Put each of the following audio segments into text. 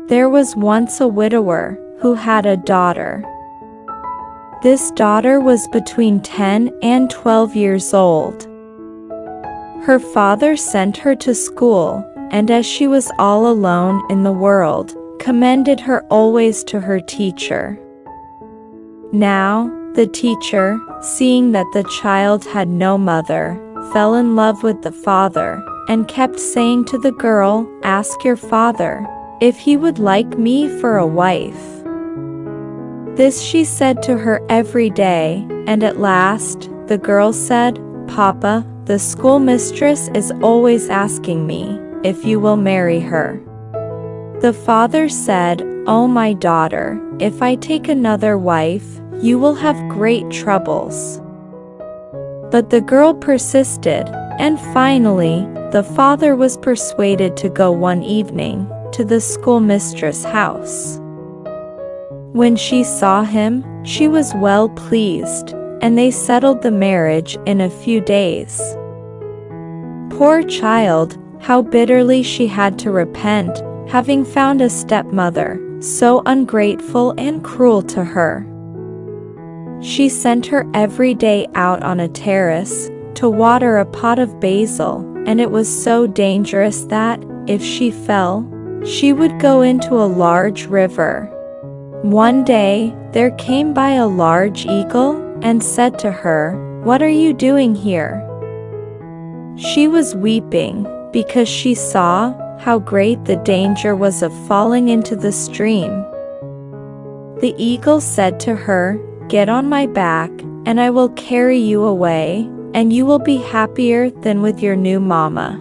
There was once a widower who had a daughter. This daughter was between 10 and 12 years old. Her father sent her to school, and as she was all alone in the world, commended her always to her teacher. Now, the teacher, seeing that the child had no mother, fell in love with the father, and kept saying to the girl, "Ask your father if he would like me for a wife." This she said to her every day, and at last, the girl said, "Papa, the schoolmistress is always asking me if you will marry her." The father said, "Oh, my daughter, if I take another wife, you will have great troubles." But the girl persisted, and finally, the father was persuaded to go one evening to the schoolmistress' house. When she saw him, she was well pleased, and they settled the marriage in a few days. Poor child, how bitterly she had to repent, having found a stepmother so ungrateful and cruel to her. She sent her every day out on a terrace to water a pot of basil, and it was so dangerous that, if she fell, she would go into a large river. One day, there came by a large eagle, and said to her, "What are you doing here?" She was weeping, because she saw how great the danger was of falling into the stream. The eagle said to her, "Get on my back, and I will carry you away, and you will be happier than with your new mama."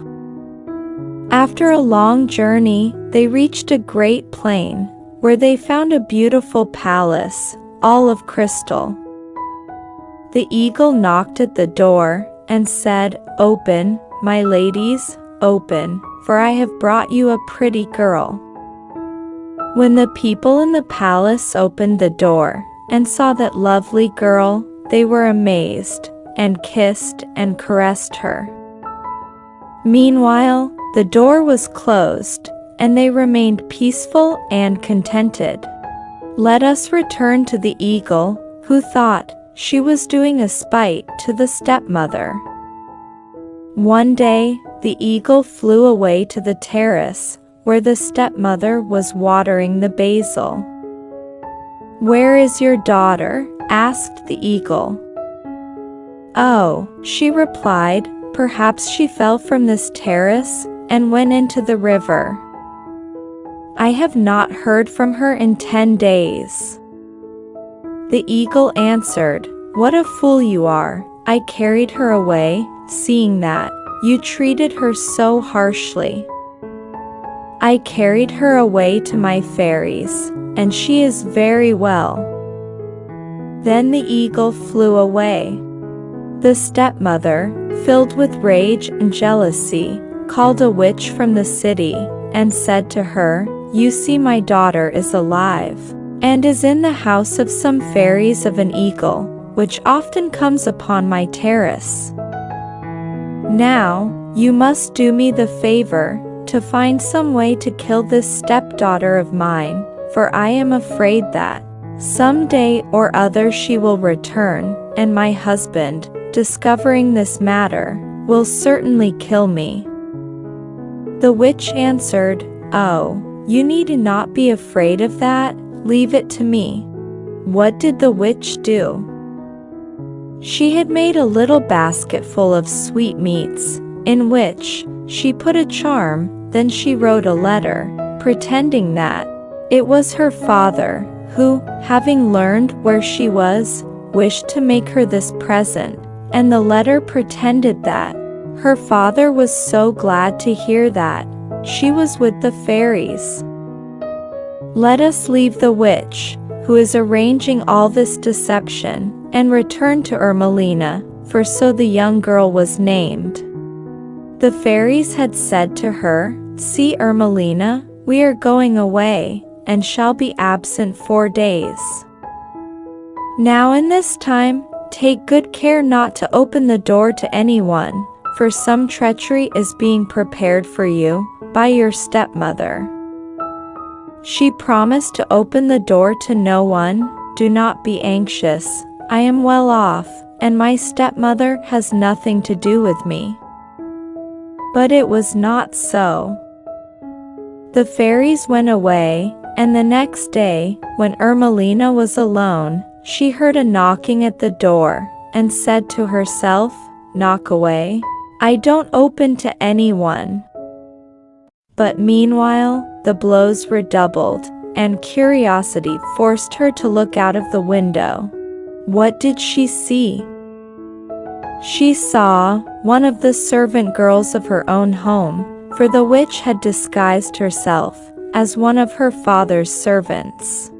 After a long journey, they reached a great plain, where they found a beautiful palace, all of crystal. The eagle knocked at the door, and said, "Open, my ladies, open, for I have brought you a pretty girl." When the people in the palace opened the door, and saw that lovely girl, they were amazed, and kissed and caressed her. Meanwhile, the door was closed, and they remained peaceful and contented. Let us return to the eagle, who thought she was doing a spite to the stepmother. One day, the eagle flew away to the terrace, where the stepmother was watering the basil. "Where is your daughter?" asked the eagle. "Oh," she replied, "perhaps she fell from this terrace and went into the river. I have not heard from her in 10 days." The eagle answered, "What a fool you are! I carried her away, seeing that you treated her so harshly. I carried her away to my fairies, and she is very well." Then the eagle flew away. The stepmother, filled with rage and jealousy, called a witch from the city, and said to her, "You see, my daughter is alive, and is in the house of some fairies of an eagle, which often comes upon my terrace. Now, you must do me the favor to find some way to kill this stepdaughter of mine, for I am afraid that some day or other she will return, and my husband, discovering this matter, will certainly kill me." The witch answered, "Oh, you need not be afraid of that, leave it to me." What did the witch do? She had made a little basket full of sweetmeats, in which she put a charm. Then she wrote a letter, pretending that it was her father, who, having learned where she was, wished to make her this present, and the letter pretended that her father was so glad to hear that she was with the fairies. Let us leave the witch, who is arranging all this deception, and return to Ermelina, for so the young girl was named. The fairies had said to her, "See, Ermelina, we are going away, and shall be absent 4 days. Now in this time, take good care not to open the door to anyone, for some treachery is being prepared for you by your stepmother. She promised to open the door to no one. Do not be anxious. I am well off, and my stepmother has nothing to do with me. But it was not so. The fairies went away, and the next day, when Ermelina was alone, she heard a knocking at the door, and said to herself, "Knock away. I don't open to anyone." But meanwhile, the blows redoubled, and curiosity forced her to look out of the window. What did she see? She saw one of the servant girls of her own home, for the witch had disguised herself as one of her father's servants.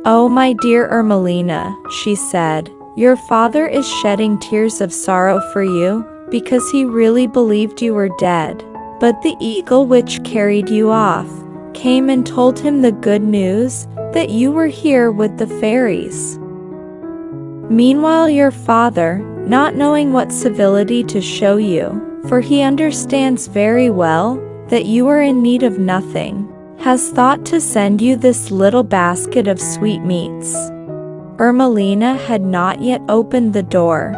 "Oh, my dear Ermelina," she said, "your father is shedding tears of sorrow for you, because he really believed you were dead. But the eagle which carried you off came and told him the good news that you were here with the fairies. Meanwhile your father, not knowing what civility to show you, for he understands very well that you are in need of nothing, has thought to send you this little basket of sweetmeats." Ermelina had not yet opened the door.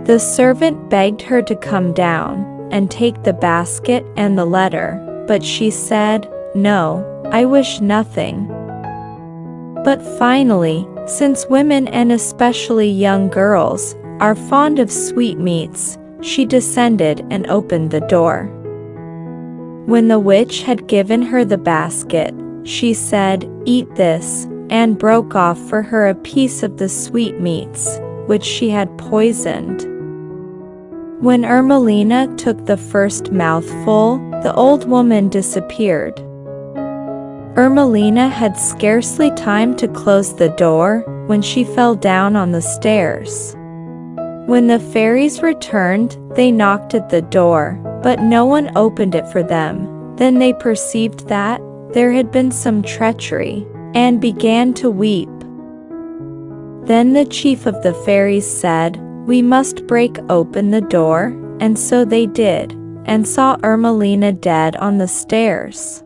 The servant begged her to come down and take the basket and the letter, but she said, "No, I wish nothing." But finally, since women and especially young girls are fond of sweetmeats, she descended and opened the door. When the witch had given her the basket, she said, "Eat this," and broke off for her a piece of the sweetmeats, which she had poisoned. When Ermelina took the first mouthful, the old woman disappeared. Ermelina had scarcely time to close the door when she fell down on the stairs. When the fairies returned, they knocked at the door, but no one opened it for them. Then they perceived that there had been some treachery, and began to weep. Then the chief of the fairies said, "We must break open the door," and so they did, and saw Ermelina dead on the stairs.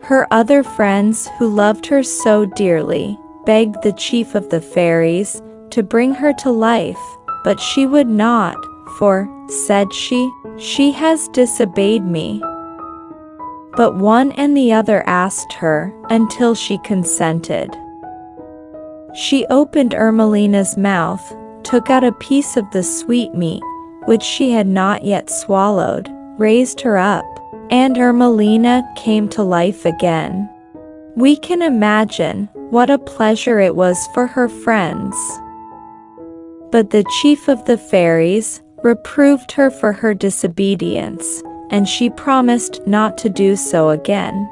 Her other friends, who loved her so dearly, begged the chief of the fairies to bring her to life, but she would not, for, said she has disobeyed me. But one and the other asked her, until she consented. She opened Ermelina's mouth, took out a piece of the sweetmeat, which she had not yet swallowed, raised her up, and Ermelina came to life again. We can imagine what a pleasure it was for her friends. But the chief of the fairies reproved her for her disobedience, and she promised not to do so again.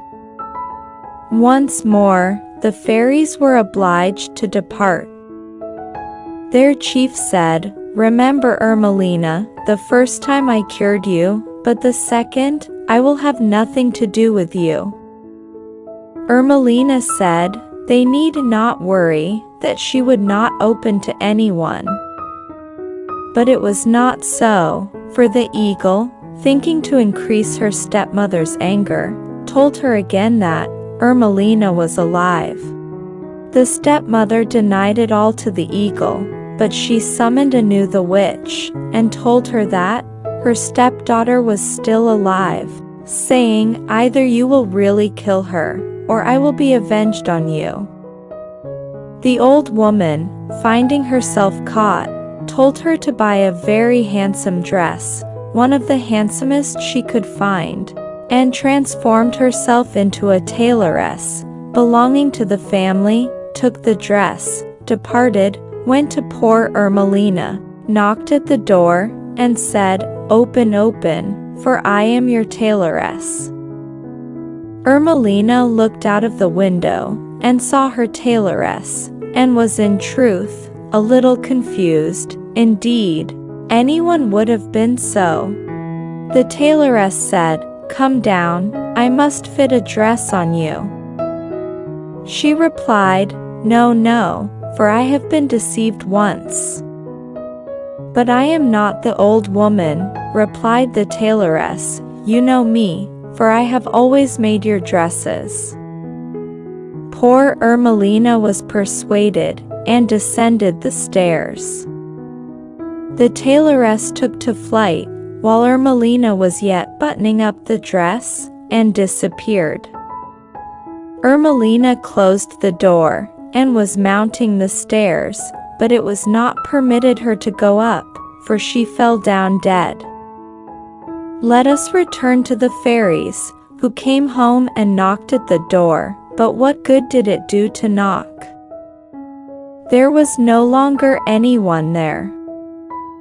Once more, the fairies were obliged to depart. Their chief said, "Remember, Ermelina, the first time I cured you, but the second, I will have nothing to do with you." Ermelina said they need not worry, that she would not open to anyone. But it was not so, for the eagle, thinking to increase her stepmother's anger, told her again that Ermelina was alive. The stepmother denied it all to the eagle, but she summoned anew the witch, and told her that her stepdaughter was still alive, saying, "Either you will really kill her, or I will be avenged on you." The old woman, finding herself caught, told her to buy a very handsome dress, one of the handsomest she could find, and transformed herself into a tailoress belonging to the family, took the dress, departed, went to poor Ermelina, knocked at the door, and said, "Open, open, for I am your tailoress." Ermelina looked out of the window, and saw her tailoress, and was in truth a little confused. Indeed, anyone would have been so. The tailoress said, "Come down, I must fit a dress on you." She replied, "No, no, for I have been deceived once." "But I am not the old woman," replied the tailoress, "you know me, for I have always made your dresses." Poor Ermelina was persuaded, and descended the stairs. The tailoress took to flight, while Ermelina was yet buttoning up the dress, and disappeared. Ermelina closed the door, and was mounting the stairs, but it was not permitted her to go up, for she fell down dead. Let us return to the fairies, who came home and knocked at the door, but what good did it do to knock? There was no longer anyone there.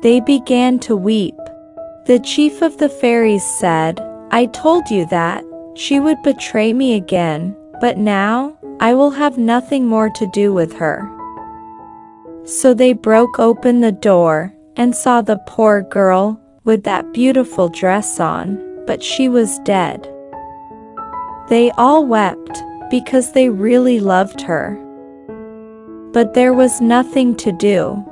They began to weep. The chief of the fairies said, "I told you that she would betray me again, but now I will have nothing more to do with her." So they broke open the door, and saw the poor girl, with that beautiful dress on, but she was dead. They all wept, because they really loved her. But there was nothing to do.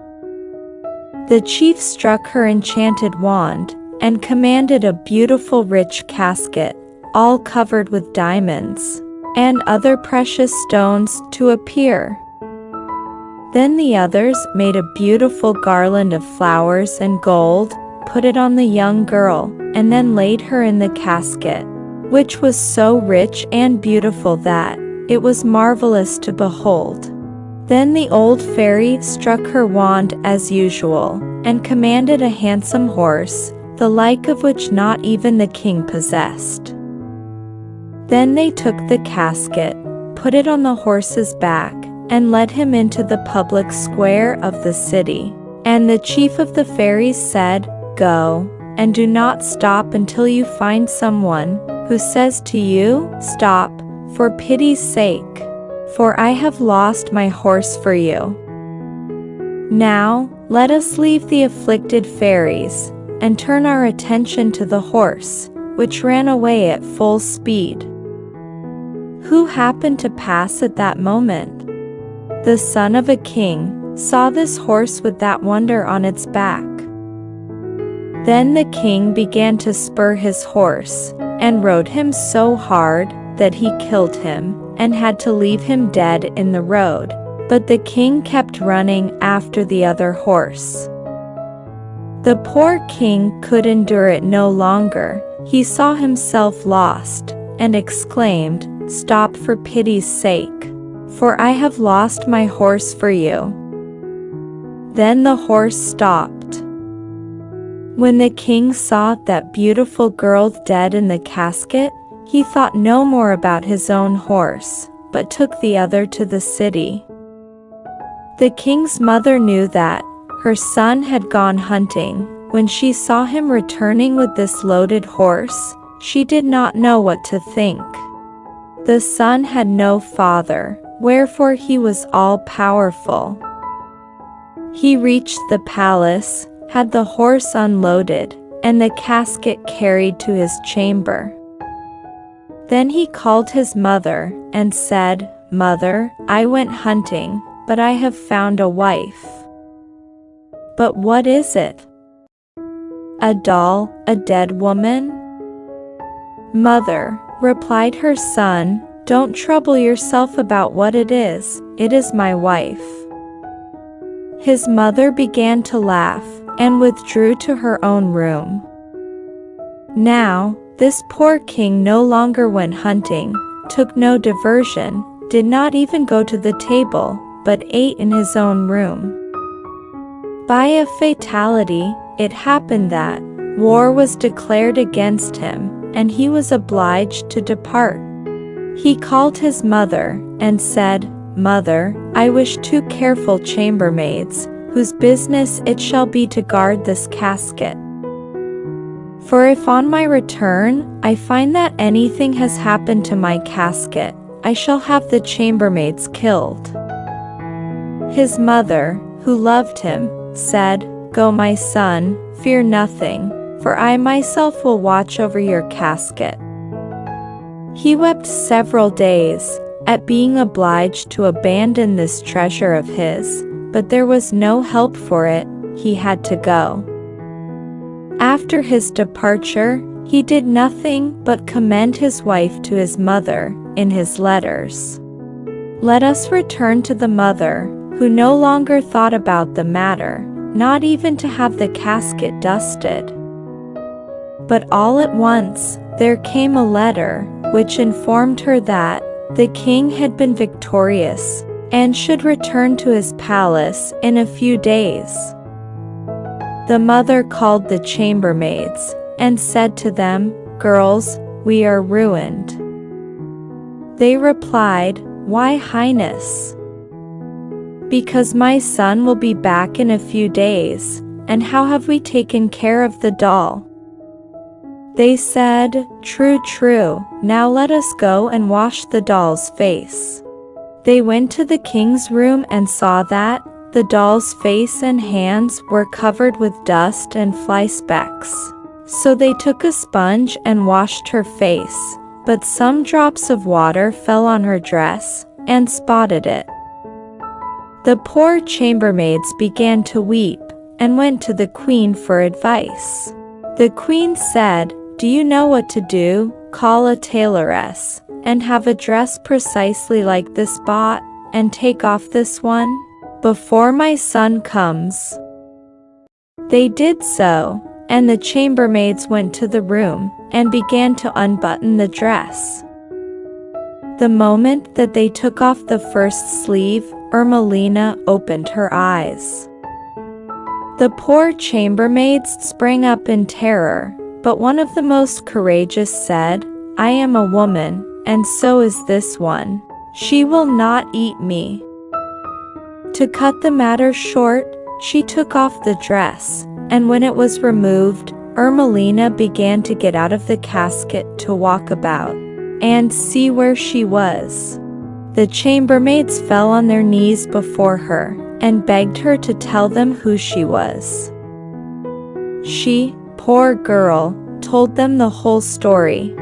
The chief struck her enchanted wand, and commanded a beautiful rich casket, all covered with diamonds, and other precious stones, to appear. Then the others made a beautiful garland of flowers and gold, put it on the young girl, and then laid her in the casket, which was so rich and beautiful that it was marvelous to behold. Then the old fairy struck her wand as usual, and commanded a handsome horse, the like of which not even the king possessed. Then they took the casket, put it on the horse's back, and led him into the public square of the city. And the chief of the fairies said, "Go, and do not stop until you find someone who says to you, 'Stop, for pity's sake, for I have lost my horse for you.' Now, let us leave the afflicted fairies, and turn our attention to the horse, which ran away at full speed. Who happened to pass at that moment? The son of a king saw this horse with that wonder on its back. Then the king began to spur his horse, and rode him so hard that he killed him, and had to leave him dead in the road. But the king kept running after the other horse. The poor king could endure it no longer. He saw himself lost, and exclaimed, "Stop for pity's sake, for I have lost my horse for you." Then the horse stopped. When the king saw that beautiful girl dead in the casket, he thought no more about his own horse, but took the other to the city. The king's mother knew that her son had gone hunting. When she saw him returning with this loaded horse, she did not know what to think. The son had no father, wherefore he was all-powerful. He reached the palace, had the horse unloaded, and the casket carried to his chamber. Then he called his mother, and said, "Mother, I went hunting, but I have found a wife." "But what is it?" "A doll, a dead woman?" "Mother," replied her son, "don't trouble yourself about what it is my wife." His mother began to laugh, and withdrew to her own room. Now, this poor king no longer went hunting, took no diversion, did not even go to the table, but ate in his own room. By a fatality, it happened that war was declared against him, and he was obliged to depart. He called his mother, and said, "Mother, I wish 2 careful chambermaids, whose business it shall be to guard this casket. For if on my return I find that anything has happened to my casket, I shall have the chambermaids killed." His mother, who loved him, said, "Go, my son, fear nothing, for I myself will watch over your casket." He wept several days at being obliged to abandon this treasure of his, but there was no help for it, he had to go. After his departure, he did nothing but commend his wife to his mother in his letters. Let us return to the mother, who no longer thought about the matter, not even to have the casket dusted. But all at once, there came a letter, which informed her that the king had been victorious, and should return to his palace in a few days. The mother called the chambermaids, and said to them, "Girls, we are ruined." They replied, "Why, Highness?" "Because my son will be back in a few days, and how have we taken care of the doll?" They said, "True, true, now let us go and wash the doll's face." They went to the king's room and saw that the doll's face and hands were covered with dust and fly specks. So they took a sponge and washed her face, but some drops of water fell on her dress and spotted it. The poor chambermaids began to weep and went to the queen for advice. The queen said, "Do you know what to do? Call a tailoress, and have a dress precisely like this spot, and take off this one, before my son comes." They did so, and the chambermaids went to the room, and began to unbutton the dress. The moment that they took off the first sleeve, Ermelina opened her eyes. The poor chambermaids sprang up in terror, but one of the most courageous said, "I am a woman, and so is this one. She will not eat me." To cut the matter short, she took off the dress, and when it was removed, Ermelina began to get out of the casket to walk about, and see where she was. The chambermaids fell on their knees before her, and begged her to tell them who she was. She, poor girl, told them the whole story.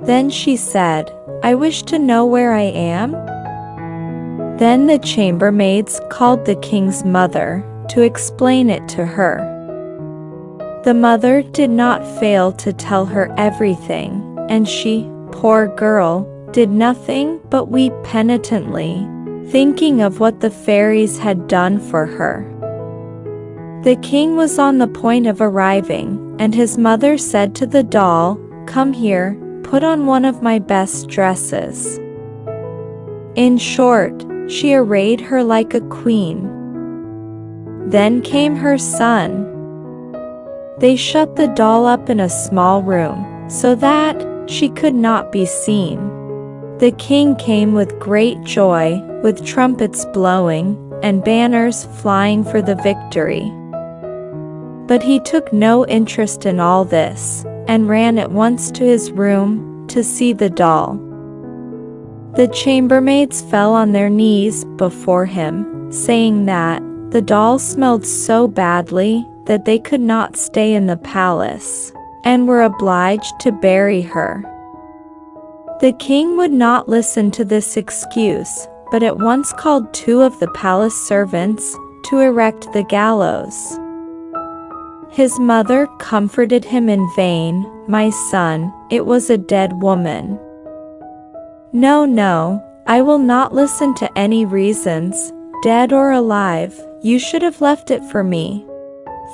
Then she said, "I wish to know where I am." Then the chambermaids called the king's mother to explain it to her. The mother did not fail to tell her everything, and she, poor girl, did nothing but weep penitently, thinking of what the fairies had done for her. The king was on the point of arriving, and his mother said to the doll, "Come here, put on one of my best dresses." In short, she arrayed her like a queen. Then came her son. They shut the doll up in a small room, so that she could not be seen. The king came with great joy, with trumpets blowing, and banners flying for the victory. But he took no interest in all this, and ran at once to his room to see the doll. The chambermaids fell on their knees before him, saying that the doll smelled so badly that they could not stay in the palace, and were obliged to bury her. The king would not listen to this excuse, but at once called 2 of the palace servants to erect the gallows. His mother comforted him in vain. "My son, it was a dead woman." "No, no, I will not listen to any reasons, dead or alive, you should have left it for me."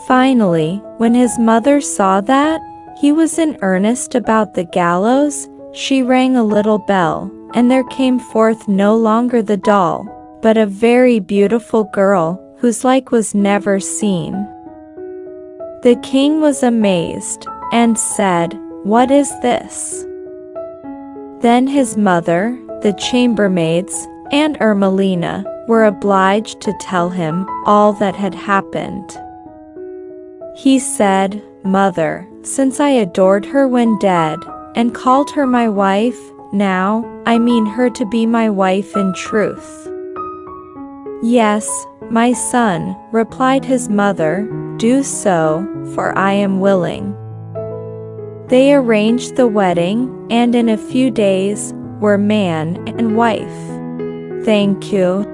Finally, when his mother saw that he was in earnest about the gallows, she rang a little bell, and there came forth no longer the doll, but a very beautiful girl, whose like was never seen. The king was amazed, and said, "What is this?" Then his mother, the chambermaids, and Ermelina were obliged to tell him all that had happened. He said, "Mother, since I adored her when dead, and called her my wife, now I mean her to be my wife in truth." "Yes, my son," replied his mother, "do so, for I am willing." They arranged the wedding, and in a few days were man and wife. Thank you.